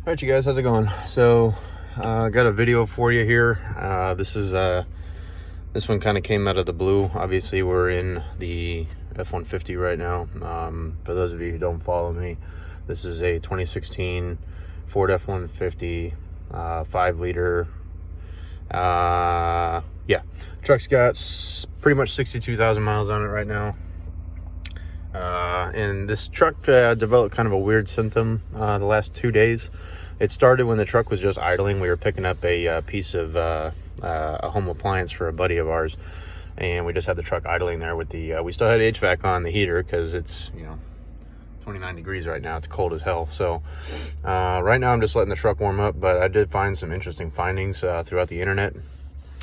All right, you guys, how's it going? So I got a video for you here. This one kind of came out of the blue. Obviously we're in the F-150 right now. For those of you who don't follow me, this is a 2016 Ford F-150 5-liter. Yeah, truck's got pretty much 62,000 miles on it right now. And this truck developed kind of a weird symptom the last 2 days. It started when the truck was just idling. We were picking up a piece of a home appliance for a buddy of ours, and we just had the truck idling there with the we still had HVAC on the heater because it's 29 degrees right now. It's cold as hell. So right now I'm just letting the truck warm up, but I did find some interesting findings throughout the internet,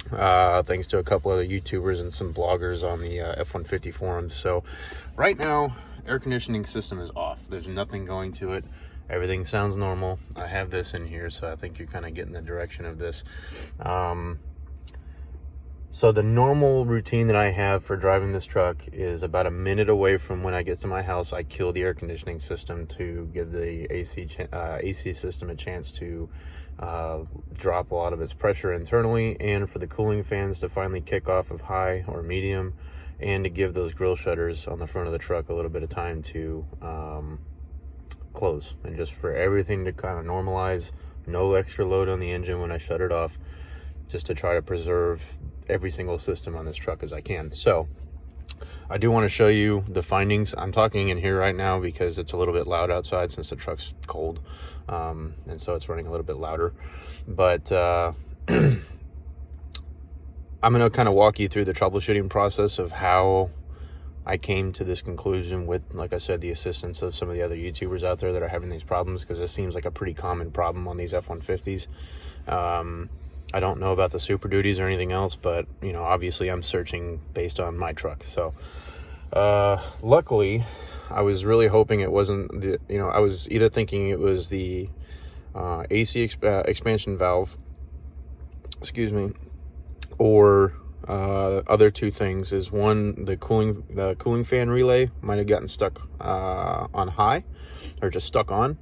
thanks to a couple other YouTubers and some bloggers on the F-150 forums. So right now, air conditioning system is off. There's nothing going to it. Everything sounds normal. I have this in here, so I think you're kind of getting the direction of this. So the normal routine that I have for driving this truck is about a minute away from when I get to my house, I kill the air conditioning system to give the AC system a chance to drop a lot of its pressure internally, and for the cooling fans to finally kick off of high or medium, and to give those grill shutters on the front of the truck a little bit of time to close, and just for everything to kind of normalize. No extra load on the engine when I shut it off, just to try to preserve every single system on this truck as I can. So I do want to show you the findings. I'm talking in here right now because it's a little bit loud outside since the truck's cold, and so it's running a little bit louder. But I'm going to kind of walk you through the troubleshooting process of how I came to this conclusion with, like I said, the assistance of some of the other YouTubers out there that are having these problems, because it seems like a pretty common problem on these F-150s. I don't know about the Super Duties or anything else, but obviously I'm searching based on my truck. So luckily, I was really hoping it wasn't the, I was either thinking it was the AC expansion valve, excuse me, or other two things. Is one, the cooling fan relay might have gotten stuck on high, or just stuck on,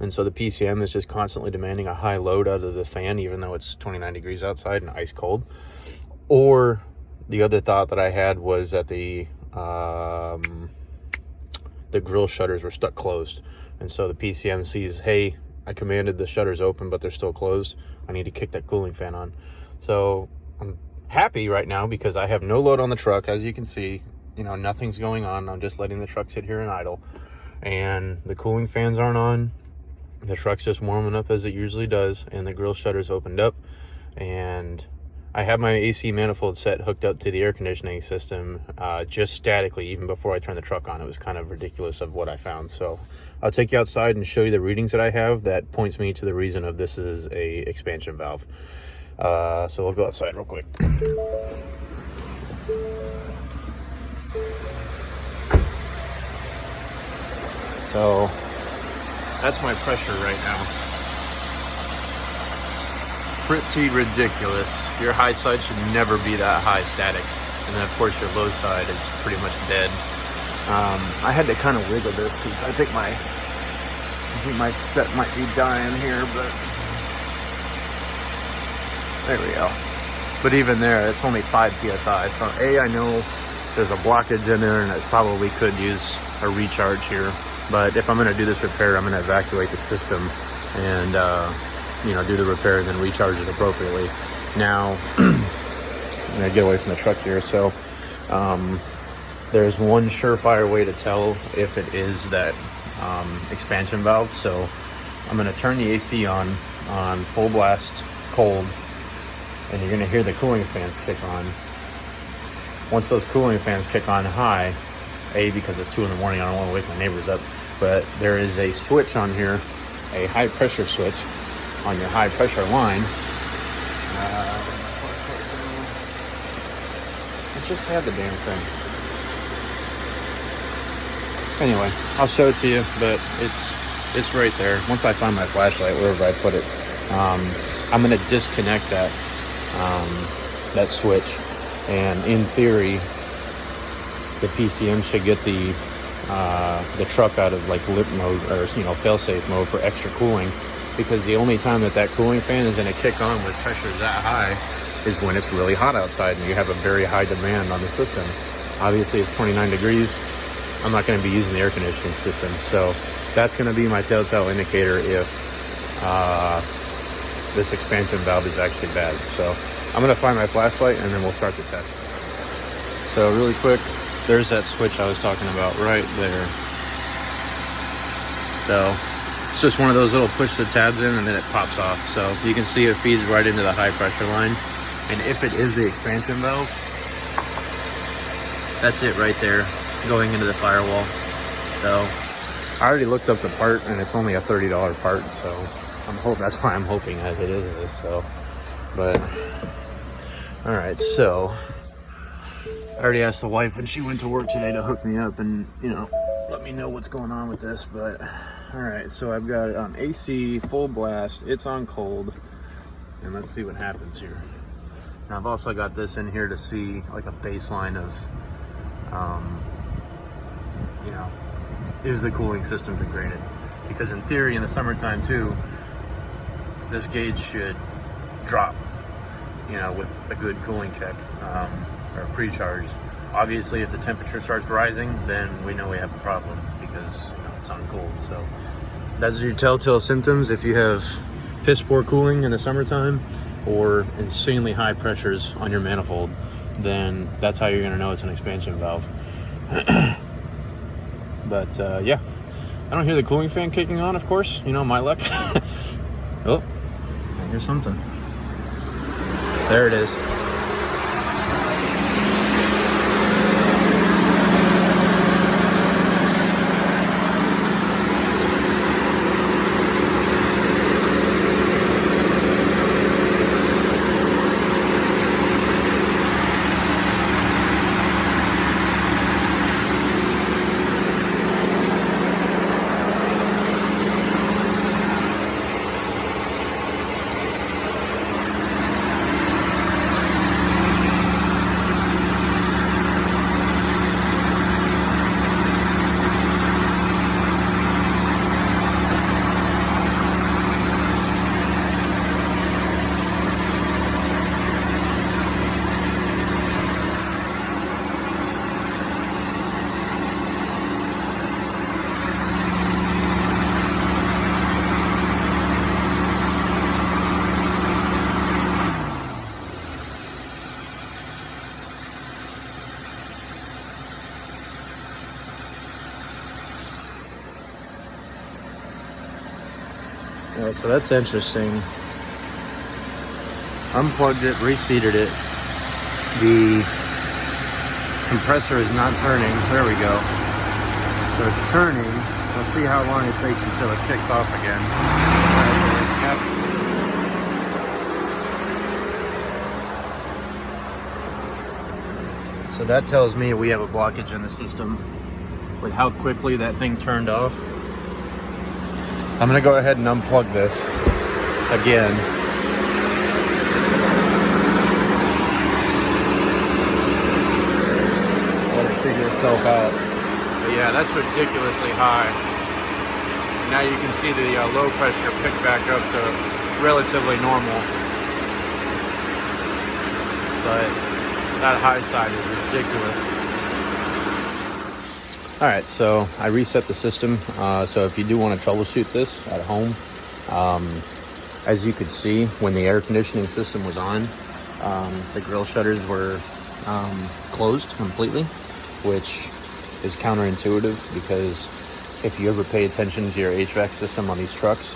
and so the PCM is just constantly demanding a high load out of the fan even though it's 29 degrees outside and ice cold. Or the other thought that I had was that the grill shutters were stuck closed, and so the PCM sees, hey, I commanded the shutters open but they're still closed, I need to kick that cooling fan on. So I'm happy right now because I have no load on the truck. As you can see, nothing's going on. I'm just letting the truck sit here and idle, and the cooling fans aren't on. The truck's just warming up as it usually does, and the grill shutters opened up, and I have my AC manifold set hooked up to the air conditioning system just statically even before I turned the truck on. It was kind of ridiculous of what I found. So I'll take you outside and show you the readings that I have that points me to the reason of this is a expansion valve. So we'll go outside real quick. So that's my pressure right now. Pretty ridiculous. Your high side should never be that high static. And then of course your low side is pretty much dead. I had to kind of wiggle this piece. I think my set might be dying here, but there we go. But even there, it's only 5 psi. So I know there's a blockage in there, and it probably could use a recharge here. But if I'm going to do this repair, I'm going to evacuate the system and do the repair and then recharge it appropriately. Now I'm going to get away from the truck here. So there's one surefire way to tell if it is that expansion valve. So I'm going to turn the AC on full blast cold, and you're going to hear the cooling fans kick on. Once those cooling fans kick on high, because it's 2 in the morning, I don't want to wake my neighbors up, but there is a switch on here, a high pressure switch on your high pressure line. I just had the damn thing. Anyway, I'll show it to you, but it's right there. Once I find my flashlight, wherever I put it, I'm going to disconnect that switch, and in theory the PCM should get the truck out of like limp mode, or fail-safe mode for extra cooling, because the only time that cooling fan is going to kick on with pressure that high is when it's really hot outside and you have a very high demand on the system. Obviously it's 29 degrees. I'm not going to be using the air conditioning system. So that's going to be my telltale indicator if this expansion valve is actually bad. So I'm going to find my flashlight and then we'll start the test. So really quick, there's that switch I was talking about right there. So it's just one of those little push the tabs in and then it pops off. So you can see it feeds right into the high pressure line. And if it is the expansion valve, that's it right there going into the firewall. So I already looked up the part and it's only a $30 part. So that's why I'm hoping that it is this. So, but all right. So I already asked the wife when she went to work today to hook me up and, let me know what's going on with this. But all right, so I've got it on AC full blast. It's on cold, and let's see what happens here. And I've also got this in here to see like a baseline of, is the cooling system degraded? Because in theory, in the summertime too, this gauge should drop, with a good cooling check or pre-charge. Obviously, if the temperature starts rising, then we know we have a problem because it's on cold. So that's your telltale symptoms if you have piss poor cooling in the summertime or insanely high pressures on your manifold. Then that's how you're going to know it's an expansion valve. But yeah, I don't hear the cooling fan kicking on, of course. My luck. Oh, I hear something. There it is. Yeah, so that's interesting. Unplugged it, reseated it. The compressor is not turning. There we go. So it's turning. We'll see how long it takes until it kicks off again. So that tells me we have a blockage in the system with how quickly that thing turned off. I'm gonna go ahead and unplug this again. Let it figure itself out. But yeah, that's ridiculously high. And now you can see the low pressure pick back up to relatively normal. But that high side is ridiculous. All right, so I reset the system. So if you do want to troubleshoot this at home, as you could see, when the air conditioning system was on, the grill shutters were closed completely, which is counterintuitive because if you ever pay attention to your HVAC system on these trucks,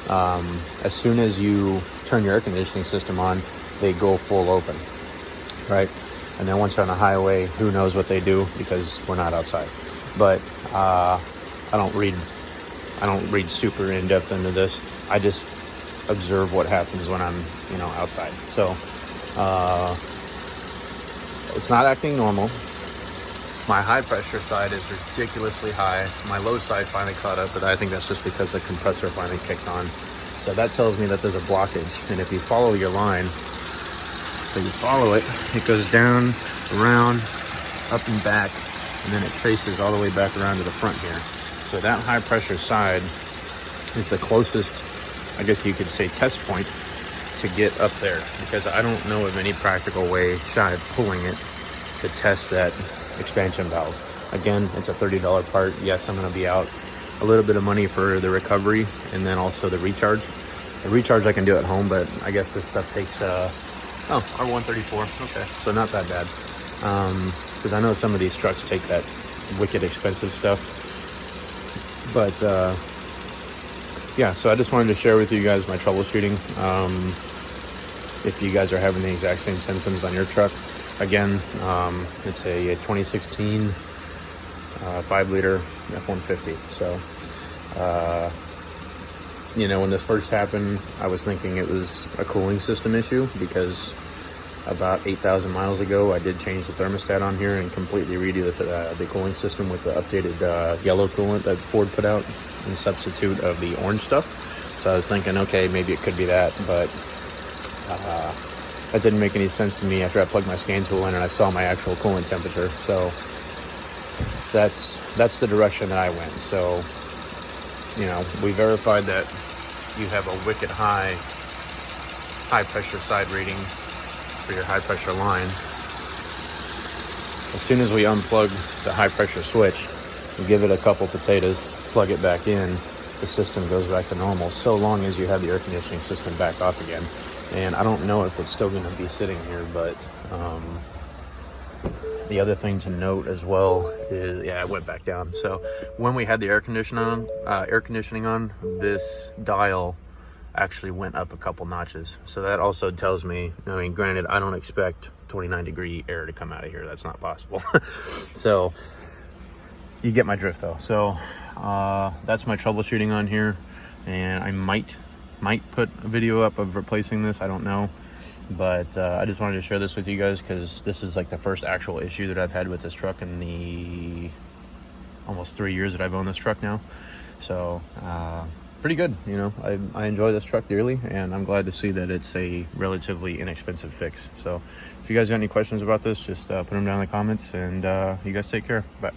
as soon as you turn your air conditioning system on, they go full open, right? And then once you're on the highway, who knows what they do because we're not outside. But I don't read super in depth into this. I just observe what happens when I'm outside. So it's not acting normal. My high pressure side is ridiculously high. My low side finally caught up, but I think that's just because the compressor finally kicked on. So that tells me that there's a blockage. And if you follow your line, it goes down, around, up and back, and then it traces all the way back around to the front here. So that high pressure side is the closest I guess you could say, test point to get up there, because I don't know of any practical way shy of pulling it to test that expansion valve. Again, it's a $30 part. Yes, I'm going to be out a little bit of money for the recovery and then also the recharge. The recharge I can do at home, but I guess this stuff takes R134. Okay, so not that bad. Because I know some of these trucks take that wicked expensive stuff. But yeah, so I just wanted to share with you guys my troubleshooting. If you guys are having the exact same symptoms on your truck, again, it's a 2016 5-liter F-150. So, you know, when this first happened, I was thinking it was a cooling system issue, because about 8,000 miles ago, I did change the thermostat on here and completely redo the cooling system with the updated yellow coolant that Ford put out in substitute of the orange stuff. So I was thinking, okay, maybe it could be that, but that didn't make any sense to me after I plugged my scan tool in and I saw my actual coolant temperature. So that's the direction that I went. So, you know, we verified that you have a wicked high pressure side reading for your high pressure line. As soon as we unplug the high pressure switch, we give it a couple potatoes, plug it back in, the system goes back to normal, so long as you have the air conditioning system back off again. And I don't know if it's still going to be sitting here, but the other thing to note as well is, yeah, it went back down. So when we had the air conditioning on, this dial actually went up a couple notches. So that also tells me, I mean, granted, I don't expect 29-degree air to come out of here. That's not possible. So you get my drift though. So that's my troubleshooting on here, and I might put a video up of replacing this. I don't know, but I just wanted to share this with you guys, because this is like the first actual issue that I've had with this truck in the almost 3 years that I've owned this truck now. So pretty good, you know. I enjoy this truck dearly, and I'm glad to see that it's a relatively inexpensive fix. So if you guys have any questions about this, just put them down in the comments, and you guys take care. Bye.